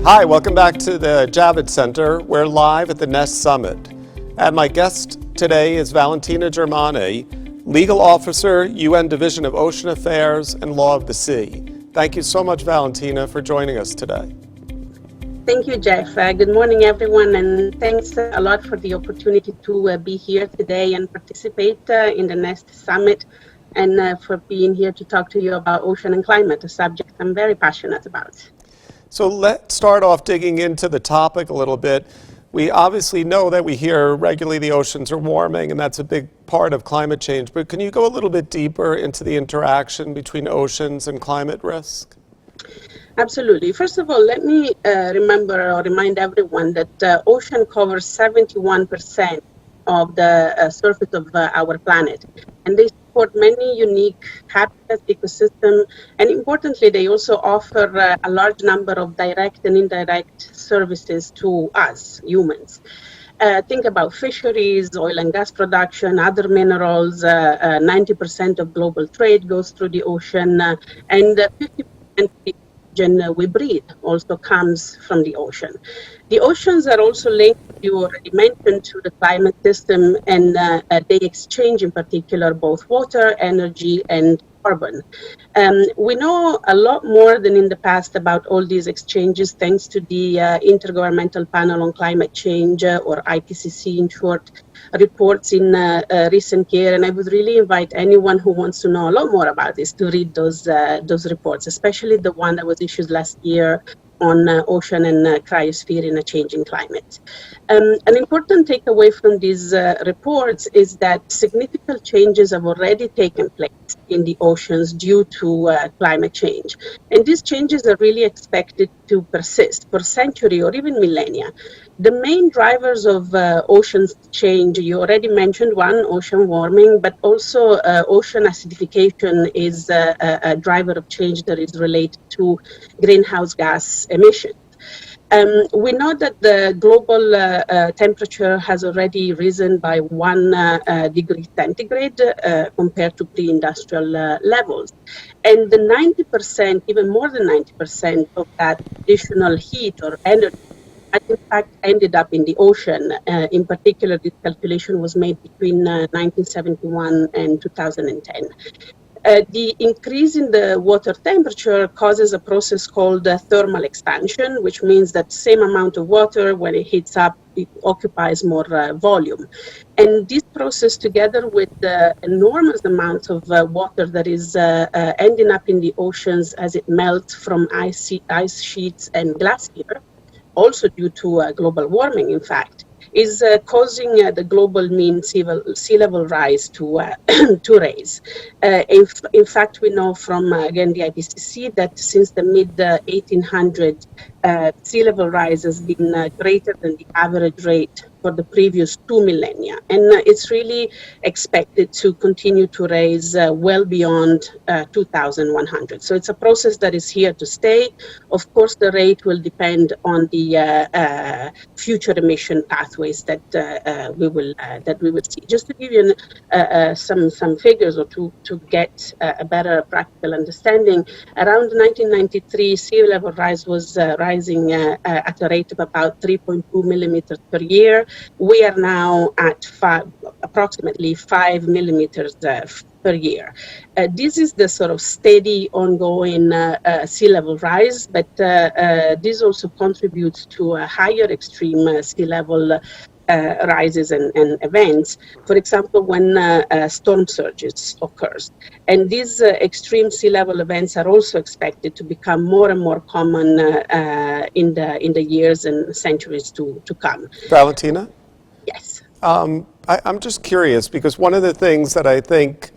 Hi, welcome back to the Javits Center. We're live at the Nest Summit. And my guest today is Valentina Germani, Legal Officer, UN Division of Ocean Affairs and Law of the Sea. Thank you so much, Valentina, for joining us today. Thank you, Jeff. Good morning, everyone, and thanks a lot for the opportunity to be here today and participate in the Nest Summit, and for being here to talk to you about ocean and climate, a subject I'm very passionate about. So let's start off digging into the topic a little bit. We obviously know that we hear regularly the oceans are warming, and that's a big part of climate change. But can you go a little bit deeper into the interaction between oceans and climate risk? Absolutely. First of all, let me remind everyone that ocean covers 71% of the surface of our planet. And they support many unique habitats, ecosystems, and importantly, they also offer a large number of direct and indirect services to us, humans. Think about fisheries, oil and gas production, other minerals. 90% of global trade goes through the ocean, and 50% of the oxygen we breathe also comes from the ocean. The oceans are also linked, you already mentioned, to the climate system, and they exchange in particular both water, energy, and carbon. We know a lot more than in the past about all these exchanges thanks to the Intergovernmental Panel on Climate Change, or IPCC in short, reports in recent year, and I would really invite anyone who wants to know a lot more about this to read those reports, especially the one that was issued last year on ocean and cryosphere in a changing climate. An important takeaway from these reports is that significant changes have already taken place in the oceans due to climate change. And these changes are really expected to persist for centuries or even millennia. The main drivers of oceans change, you already mentioned one, ocean warming, but also ocean acidification is a driver of change that is related to greenhouse gas emissions. We know that the global temperature has already risen by 1 degree centigrade compared to pre-industrial levels. And the 90%, even more than 90% of that additional heat or energy in fact ended up in the ocean. In particular, this calculation was made between 1971 and 2010. The increase in the water temperature causes a process called thermal expansion, which means that the same amount of water, when it heats up, it occupies more volume. And this process, together with the enormous amounts of water that is ending up in the oceans as it melts from ice sheets and glacier, also due to global warming, in fact, is causing the global mean sea level rise to raise. In fact, we know from, again, the IPCC that since the mid-1800s, sea level rise has been greater than the average rate for the previous 2 millennia. And it's really expected to continue to raise well beyond 2100. So it's a process that is here to stay. Of course, the rate will depend on the future emission pathways that we will see. Just to give you some figures or to get a better practical understanding, around 1993, sea level rise was rising at a rate of about 3.2 millimeters per year. We are now at approximately 5 millimeters per year. This is the sort of steady, ongoing sea level rise, but this also contributes to a higher extreme sea level rises and events. For example, when storm surges occurs. And these extreme sea level events are also expected to become more and more common in the years and centuries to come. Valentina? Yes. I'm just curious, because one of the things that I think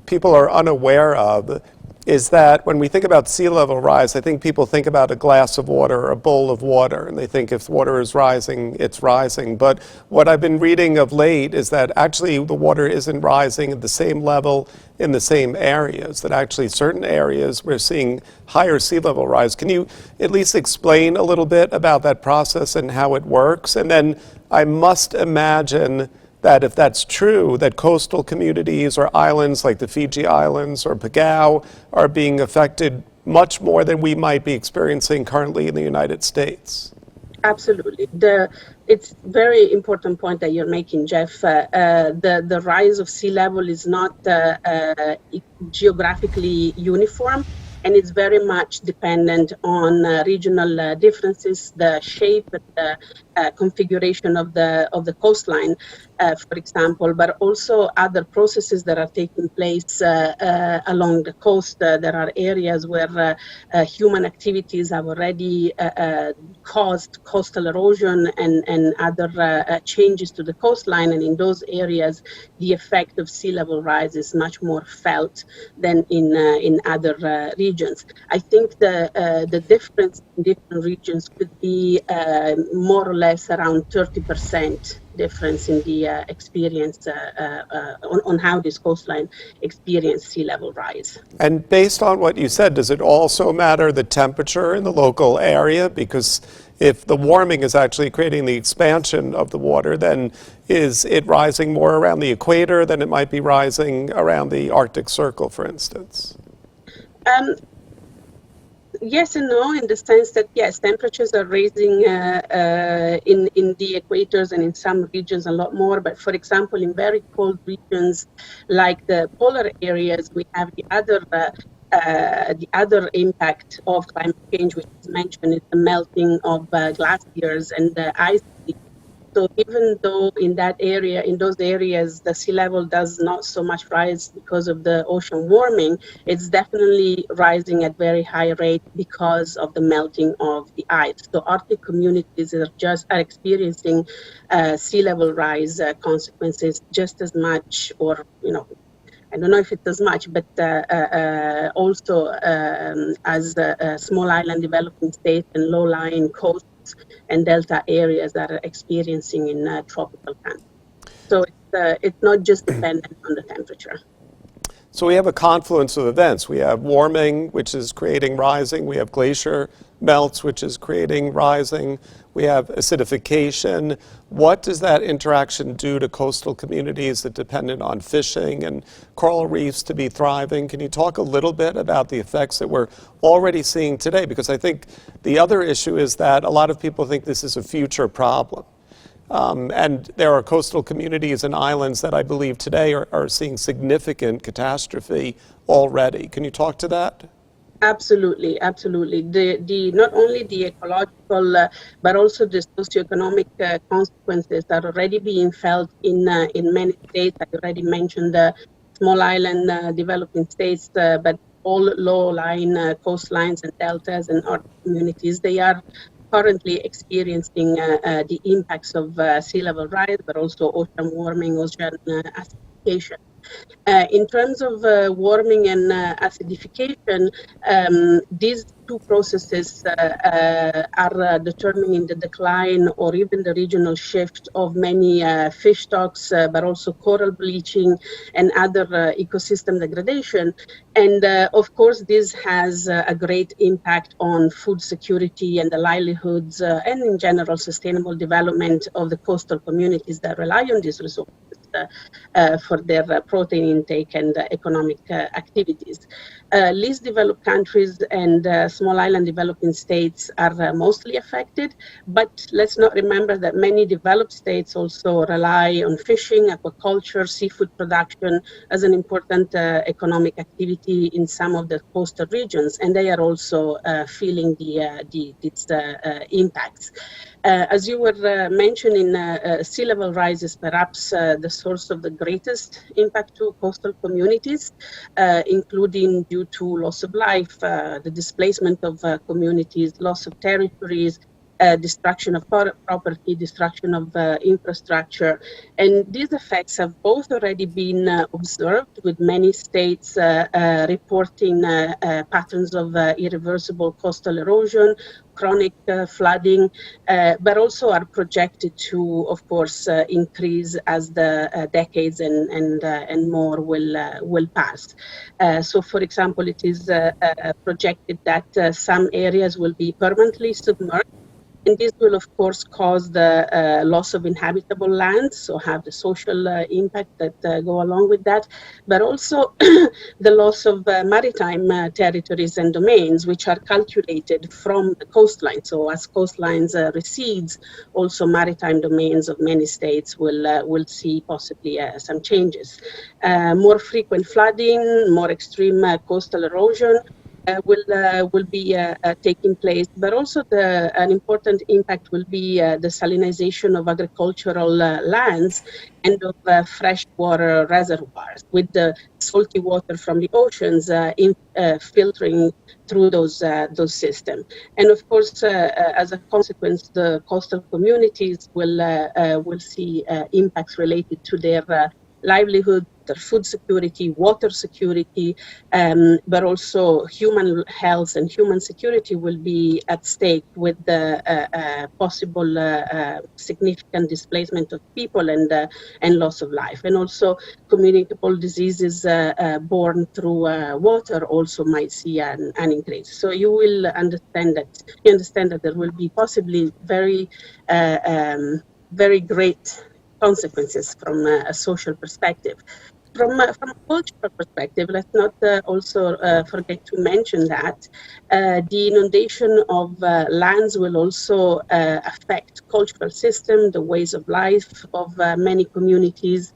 people are unaware of is that when we think about sea level rise, I think people think about a glass of water or a bowl of water, and they think if water is rising, it's rising. But what I've been reading of late is that actually the water isn't rising at the same level in the same areas, that actually certain areas we're seeing higher sea level rise. Can you at least explain a little bit about that process and how it works? And then I must imagine that if that's true, that coastal communities or islands like the Fiji Islands or Pagao are being affected much more than we might be experiencing currently in the United States. Absolutely. It's very important point that you're making, Jeff. The rise of sea level is not geographically uniform, and it's very much dependent on regional differences, the shape and the configuration of the coastline, for example, but also other processes that are taking place along the coast. There are areas where human activities have already caused coastal erosion and other changes to the coastline, and in those areas, the effect of sea level rise is much more felt than in other regions. I think the difference in different regions could be more or less around 30% difference in the experience on how this coastline experience sea level rise. And based on what you said, does it also matter the temperature in the local area? Because if the warming is actually creating the expansion of the water, then is it rising more around the equator than it might be rising around the Arctic Circle, for instance? Yes and no, in the sense that, yes, temperatures are rising in the equators and in some regions a lot more. But for example, in very cold regions like the polar areas, we have the other impact of climate change, which is mentioned, is the melting of glaciers and the ice. So even though in those areas, the sea level does not so much rise because of the ocean warming, it's definitely rising at very high rate because of the melting of the ice. So Arctic communities are experiencing sea level rise consequences just as much, or I don't know if it's as much, but also as small island developing states and low-lying coasts and delta areas that are experiencing in tropical countries. So it's not just dependent on the temperature. So we have a confluence of events. We have warming, which is creating rising. We have glacier melts, which is creating rising. We have acidification. What does that interaction do to coastal communities that depend on fishing and coral reefs to be thriving? Can you talk a little bit about the effects that we're already seeing today? Because I think the other issue is that a lot of people think this is a future problem. And there are coastal communities and islands that I believe today are seeing significant catastrophe already. Can you talk to that? Absolutely, absolutely. Not only the ecological, but also the socioeconomic consequences that are already being felt in many states. I already mentioned the small island developing states, but all low-lying coastlines and deltas and Arctic communities, they are currently experiencing the impacts of sea level rise, but also ocean warming, ocean acidification. In terms of warming and acidification, these two processes are determining the decline or even the regional shift of many fish stocks, but also coral bleaching and other ecosystem degradation. And of course, this has a great impact on food security and the livelihoods and in general sustainable development of the coastal communities that rely on these resources for their protein intake and economic activities. Least developed countries and small island developing states are mostly affected, but let's not remember that many developed states also rely on fishing, aquaculture, seafood production as an important economic activity in some of the coastal regions, and they are also feeling these impacts. As you were mentioning, sea level rise is perhaps the source of the greatest impact to coastal communities, including due to loss of life, the displacement of communities, loss of territories, destruction of property, destruction of infrastructure. And these effects have both already been observed, with many states reporting patterns of irreversible coastal erosion, chronic flooding, but also are projected to, of course, increase as the decades and more will pass. So, for example, it is projected that some areas will be permanently submerged And this will, of course, cause the loss of inhabitable lands, so have the social impact that go along with that, but also the loss of maritime territories and domains, which are calculated from the coastline. So as coastlines recedes, also maritime domains of many states will see possibly some changes. More frequent flooding, more extreme coastal erosion will be taking place, but also an important impact will be the salinization of agricultural lands and of freshwater reservoirs, with the salty water from the oceans filtering through those systems. And of course, as a consequence, the coastal communities will see impacts related to their livelihood, their food security, water security, but also human health and human security will be at stake with the possible significant displacement of people and loss of life. And also communicable diseases born through water also might see an increase. So you will understand that there will be possibly very great consequences from a social perspective. From a cultural perspective, let's not also forget to mention that the inundation of lands will also affect cultural system, the ways of life of many communities,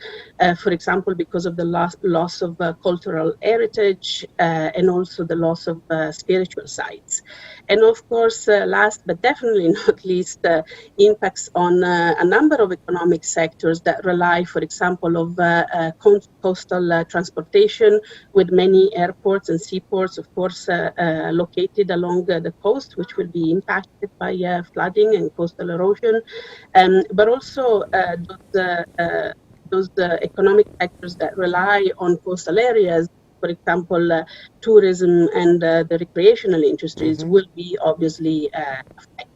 for example, because of the loss of cultural heritage and also the loss of spiritual sites. And of course, last but definitely not least, impacts on a number of economic sectors that rely, for example, of coastal transportation, with many airports and seaports, of course, located along the coast, which will be impacted by flooding and coastal erosion, but also those economic sectors that rely on coastal areas, for example, tourism and the recreational industries will be obviously affected.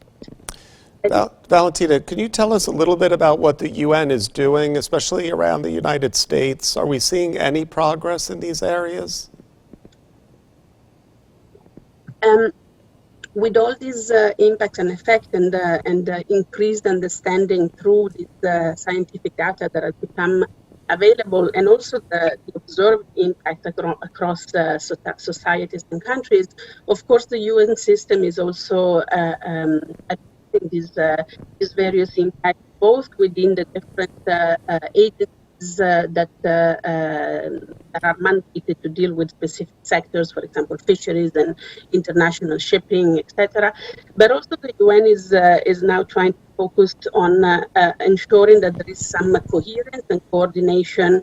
Valentina, can you tell us a little bit about what the UN is doing, especially around the United States? Are we seeing any progress in these areas? With all these impacts and effects and increased understanding through this scientific data that has become available, and also the observed impact across societies and countries, of course, the UN system is also addressing these various impacts, both within the different agencies that are mandated to deal with specific sectors, for example, fisheries and international shipping, etc. But also the UN is now trying to focus on ensuring that there is some coherence and coordination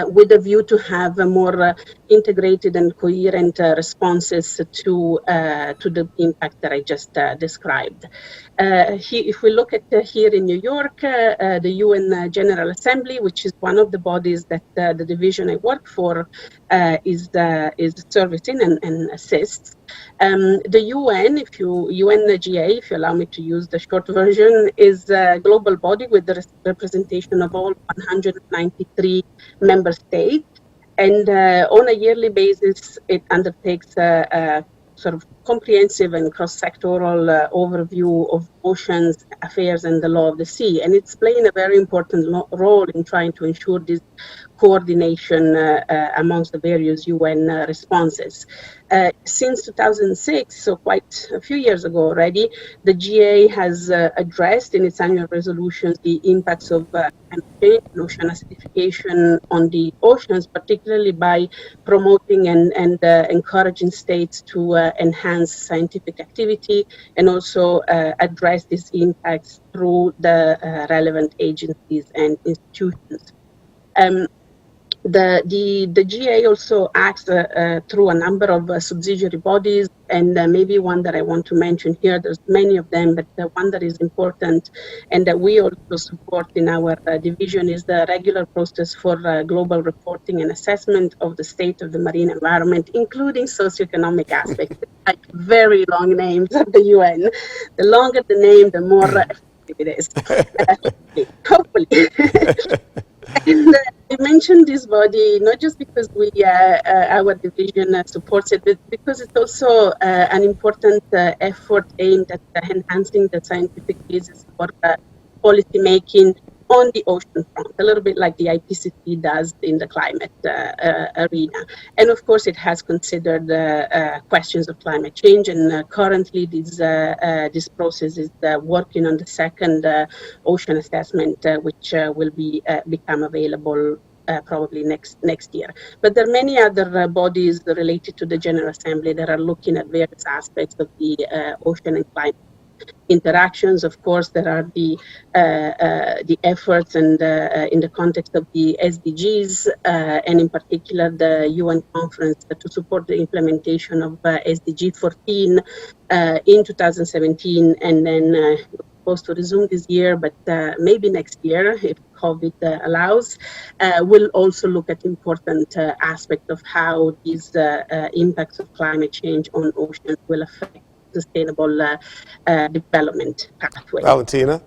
with a view to have a more integrated and coherent responses to the impact that I just described. If we look at here in New York, the UN General Assembly, which is one of the bodies that the division I work for is servicing and assists. The UN, UNGA, if you allow me to use the short version, is a global body with the representation of all 193 member states. And on a yearly basis, it undertakes a sort of comprehensive and cross-sectoral overview of oceans affairs and the law of the sea. And it's playing a very important role in trying to ensure this coordination amongst the various UN responses. Since 2006, so quite a few years ago already, the GA has addressed in its annual resolutions the impacts of climate change and ocean acidification on the oceans, particularly by promoting and encouraging states to enhance scientific activity and also address these impacts through the relevant agencies and institutions. The GA also acts through a number of subsidiary bodies, and maybe one that I want to mention here, there's many of them, but the one that is important and that we also support in our division is the regular process for global reporting and assessment of the state of the marine environment, including socioeconomic aspects, like very long names of the UN. The longer the name, the more effective it is. Hopefully. And I mentioned this body not just because our division supports it, but because it's also an important effort aimed at enhancing the scientific basis for policy making on the ocean front, a little bit like the IPCC does in the climate arena. And of course, it has considered questions of climate change, and currently this process is working on the second ocean assessment, which will become available probably next year. But there are many other bodies related to the General Assembly that are looking at various aspects of the ocean and climate interactions. Of course, there are the efforts and in the context of the SDGs, and in particular the UN conference to support the implementation of SDG 14 in 2017, and then supposed to resume this year, but maybe next year if COVID allows. We'll also look at important aspects of how these impacts of climate change on oceans will affect sustainable development pathway. Valentina?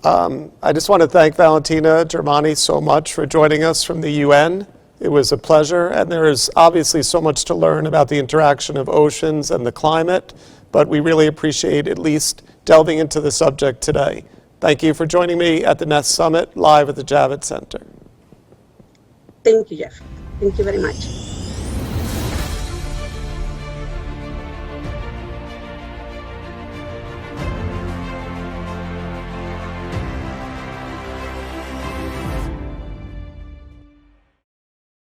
I just want to thank Valentina Germani so much for joining us from the UN. It was a pleasure, and there is obviously so much to learn about the interaction of oceans and the climate, but we really appreciate at least delving into the subject today. Thank you for joining me at the Nest Summit live at the Javits Center. Thank you, Jeff. Thank you very much.